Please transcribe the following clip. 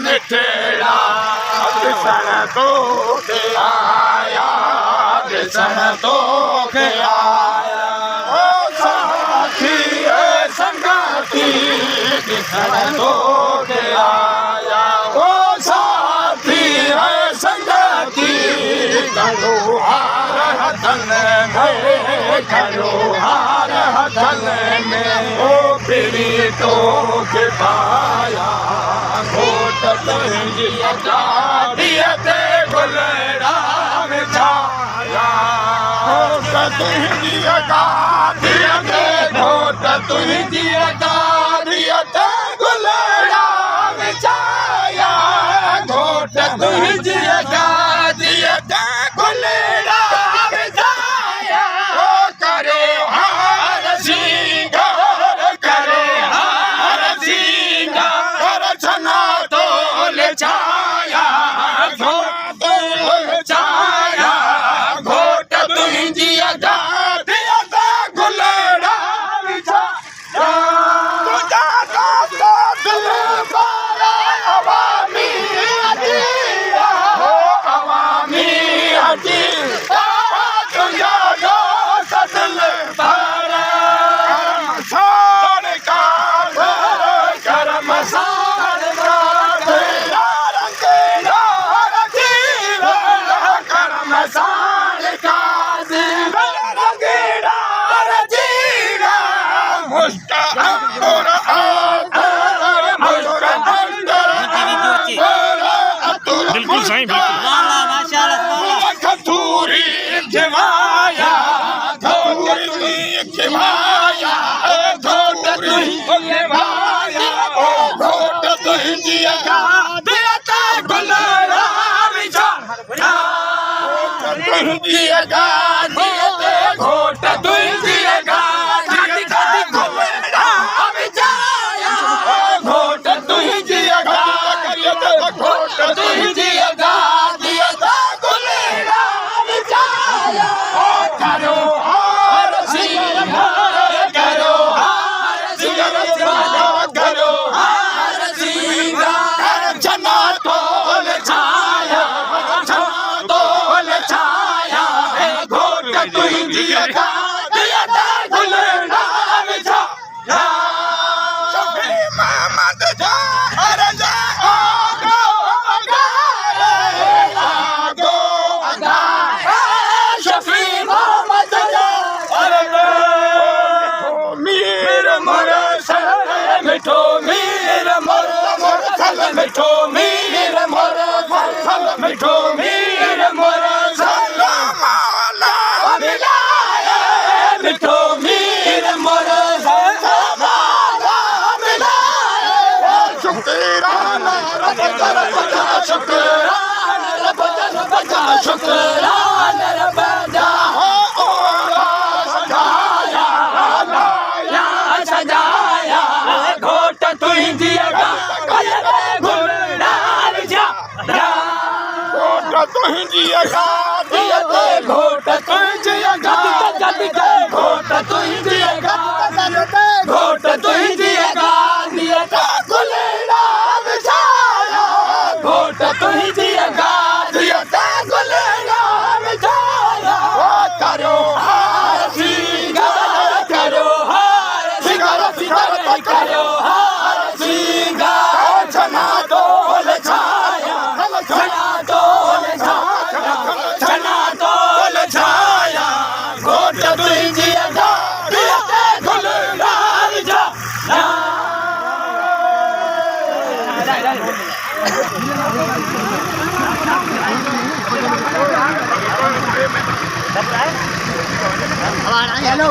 मिठड़ा कृष्ण तो के आया, कृष्ण तो के आया, ओ साथी संगाती कृष्ण तो के आया, ओ साथी संगाती करो हार हथन में, करो हार हथन में, ओ पीड़ी तो के पाया घोट तुझिया दियते गुलड़ा में छाया, घोट तुझिया दियते, घोट तुझिया दियते गुलड़ा में छाया, घोट तुझिया दियते गुलड़ा में छाया, ओ करे हार सिंगार, करे हार सिंगार छना छाया, घोट छाया, घोट तुझिया दियते गुलड़ा में छाया, तुझा तो दिल बारा अवामी हजीरा, हो अवामी हजीरा, तुझा तो दिल बारा साड़ का करम साड़ का बिल्कुल सही, बिल्कुल खतूरी खिवाया, खतूरी खिवाया, खतूरी खिवाया, ओ घोट तुझिया दियते गुलड़ा में छाया, तुझिया दियते, घोट तुझिया दियते गुलड़ा में छाया, घोट तुझिया दियते, घोट तुझिया दियते गुलड़ा में छाया, ओ करो हार सिंगार, करो हार सिंगार, करो हार सिंगार छना तोल छाया, छना तोल छाया, घोट तुझिया दियते गुलड़ा में छाया, शफी मोहम्मद जा अरे जा शफी मोहम्मद जा अरे मीर मोर सल मिठो, मीर मोर सल मिठो, मीर मोर सल मिठो, मीर मोर सल माला मिलाए मिठो, मीर मोर सल माला मिलाए, शुक्राना रब जा, शुक्राना रब जा, शुक्राना रब जा, हो सजाया लाया सजाया, घोट तुझिया गुलड़ा में छाया, घोट तुझिया दियते, घोट तुझिया दियते, घोट तुझिया दियते, घोट तुझिया दियते गुलड़ा में छाया, घोट तुझिया दियते गुलड़ा में छाया, करो हार सिंगार, करो हार सिंगार, करो हार सिंगार छना तोल छाया, छना तोल छाया, छना तोल छाया, घोट तुझिया दियते गुलड़ा में छाया। हेलो